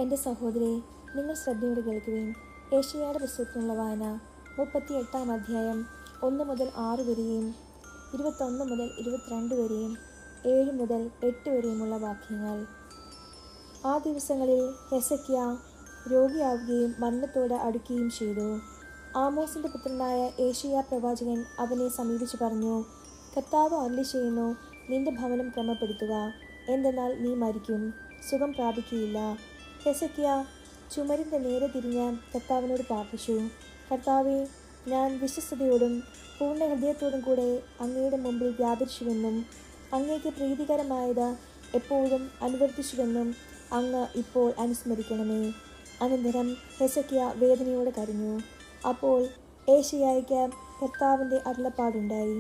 എൻ്റെ സഹോദരി, നിങ്ങൾ ശ്രദ്ധയോടെ കേൾക്കുവിൻ. ഏശയ്യായുടെ പുസ്തകത്തിനുള്ള വായന 38 അധ്യായം 1 മുതൽ 6 വരെയും 21 മുതൽ 22 വരെയും 7 മുതൽ 8 വരെയുമുള്ള വാക്യങ്ങൾ. ആ ദിവസങ്ങളിൽ ഹെസക്കിയാ രോഗിയാവുകയും മരണത്തോട് അടുക്കുകയും ചെയ്തു. ആമോസിൻ്റെ പുത്രനായ ഏശയ്യാ പ്രവാചകൻ അവനെ സമീപിച്ചു പറഞ്ഞു, കർത്താവ് അരുളിച്ചെയ്യുന്നു, നിന്റെ ഭവനം ക്രമപ്പെടുത്തുക, എന്തെന്നാൽ നീ മരിക്കും, സുഖം പ്രാപിക്കുകയില്ല. ഹെസക്കിയാ ചുമരിൻ്റെ നേരെ തിരിഞ്ഞ് കർത്താവിനോട് പ്രാർത്ഥിച്ചു, കർത്താവേ, ഞാൻ വിശ്വസ്തയോടും പൂർണ്ണ ഹൃദയത്തോടും കൂടെ അങ്ങയുടെ മുമ്പിൽ വ്യാപരിച്ചുവെന്നും അങ്ങേക്ക് പ്രീതികരമായത് എപ്പോഴും അനുവർത്തിച്ചുവെന്നും അങ്ങ് ഇപ്പോൾ അനുസ്മരിക്കണമേ. അനന്തരം ഹെസക്കിയാ വേദനയോടെ കരഞ്ഞു. അപ്പോൾ ഏശയ്യായ്ക്ക് കർത്താവിൻ്റെ അരുളപ്പാടുണ്ടായി,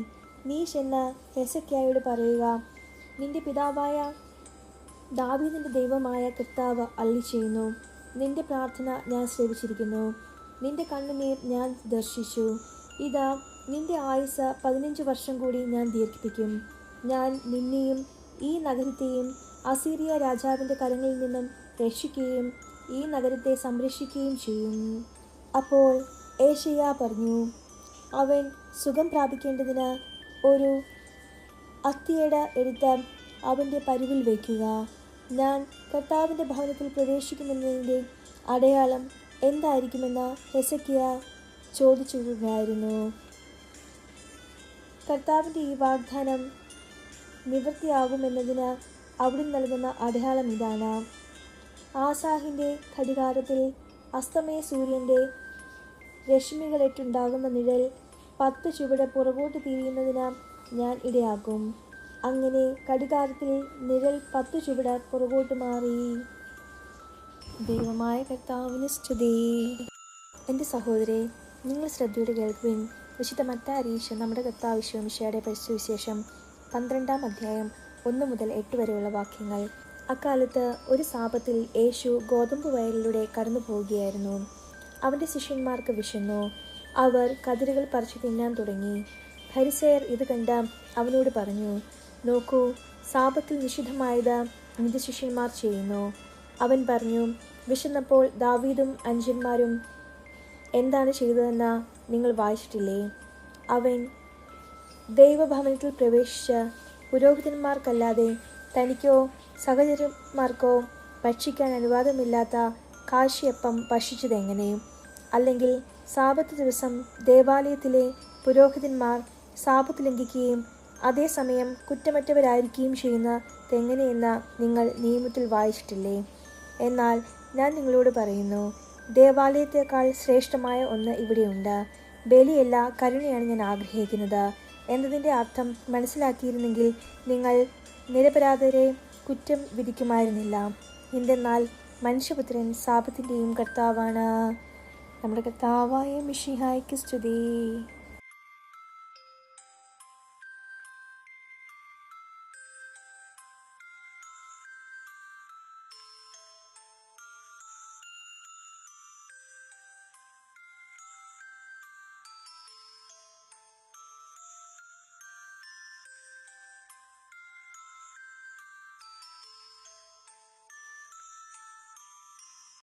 നീ ചെന്ന് ഹെസക്കിയായോട് പറയുക, നിന്റെ പിതാവായ ദാവീദിൻ്റെ ദൈവമായ കർത്താവ് അരുളിച്ചെയ്യുന്നു, നിന്റെ പ്രാർത്ഥന ഞാൻ ശ്രവിച്ചിരിക്കുന്നു, നിന്റെ കണ്ണുനീർ ഞാൻ ദർശിച്ചു. ഇതാ, നിന്റെ ആയുസ് 15 വർഷം കൂടി ഞാൻ ദീർഘിപ്പിക്കും. ഞാൻ നിന്നെയും ഈ നഗരത്തെയും അസീറിയ രാജാവിൻ്റെ കരങ്ങളിൽ നിന്നും രക്ഷിക്കുകയും ഈ നഗരത്തെ സംരക്ഷിക്കുകയും ചെയ്യും. അപ്പോൾ ഏശയ്യാ പറഞ്ഞു, അവൻ സുഖം പ്രാപിക്കേണ്ടതിന് ഒരു അത്തിയട എടുത്ത് അവൻ്റെ പരുവിൽ വയ്ക്കുക. ഞാൻ കർത്താവിൻ്റെ ഭവനത്തിൽ പ്രവേശിക്കുമെന്നതിൻ്റെ അടയാളം എന്തായിരിക്കുമെന്ന് ഹെസക്കിയാ ചോദിച്ചിരുന്നു. കർത്താവിൻ്റെ ഈ വാഗ്ദാനം നിവൃത്തിയാകുമെന്നതിന് അവിടുന്ന് നൽകുന്ന അടയാളം ഇതാണ്. ആസാഹിൻ്റെ ഘടികാരത്തിൽ അസ്തമയ സൂര്യൻ്റെ രശ്മികളേറ്റുണ്ടാകുന്ന നിഴൽ 10 ചുവട് പുറകോട്ട് തിരിയുന്നതിന് ഞാൻ ഇടയാക്കും. അങ്ങനെ ഘടികാരത്തിൽ നിഴൽ 10 ചുവട് പുറകോട്ട് മാറി. ദൈവമായ കർത്താവിന് സ്തുതി. എൻ്റെ സഹോദരി, നിങ്ങൾ ശ്രദ്ധയോടെ കേൾക്കുവിൻ. വിശുദ്ധ മത്തായി അറിയിച്ച നമ്മുടെ കർത്താവ് മിശിഹായുടെ പരിശുദ്ധ വിശേഷം 12 അധ്യായം 1 മുതൽ 8 വരെയുള്ള വാക്യങ്ങൾ. അക്കാലത്ത് ഒരു സാപത്തിൽ യേശു ഗോതമ്പ് വയലിലൂടെ കടന്നു പോവുകയായിരുന്നു. അവൻ്റെ ശിഷ്യന്മാർക്ക് വിശന്നു. അവർ കതിരുകൾ പറിച്ചു തിന്നാൻ തുടങ്ങി. ഫരിസേയർ ഇത് കണ്ട് അവനോട് പറഞ്ഞു, നോക്കൂ, സാപത്തിൽ നിഷിദ്ധമായത് നിന്റെ ശിഷ്യന്മാർ ചെയ്യുന്നു. അവൻ പറഞ്ഞു, വിശന്നപ്പോൾ ദാവീദും അനുജന്മാരും എന്താണ് ചെയ്തതെന്ന് നിങ്ങൾ വായിച്ചിട്ടില്ലേ? അവൻ ദൈവഭവനത്തിൽ പ്രവേശിച്ച് പുരോഹിതന്മാർക്കല്ലാതെ തനിക്കോ സഹചരന്മാർക്കോ ഭക്ഷിക്കാൻ അനുവാദമില്ലാത്ത കാഴ്ചയപ്പം ഭക്ഷിച്ചതെങ്ങനെ? അല്ലെങ്കിൽ സാപത്ത് ദിവസം ദേവാലയത്തിലെ പുരോഹിതന്മാർ സാപത്ത് ലംഘിക്കുകയും അതേസമയം കുറ്റമറ്റവരായിരിക്കുകയും ചെയ്യുന്നതെങ്ങനെയെന്ന് നിങ്ങൾ നിയമത്തിൽ വായിച്ചിട്ടില്ലേ? എന്നാൽ ഞാൻ നിങ്ങളോട് പറയുന്നു, ദേവാലയത്തേക്കാൾ ശ്രേഷ്ഠമായ ഒന്ന് ഇവിടെയുണ്ട്. ബലിയല്ല, കരുണയാണ് ഞാൻ ആഗ്രഹിക്കുന്നത് എന്നതിൻ്റെ അർത്ഥം മനസ്സിലാക്കിയിരുന്നെങ്കിൽ നിങ്ങൾ നിരപരാധരെ കുറ്റം വിധിക്കുമായിരുന്നില്ല. എന്തെന്നാൽ മനുഷ്യപുത്രൻ സാപത്തിൻ്റെയും കർത്താവാണ്. നമ്മുടെ കർത്താവായ മിശിഹായ്ക്ക് സ്തുതി.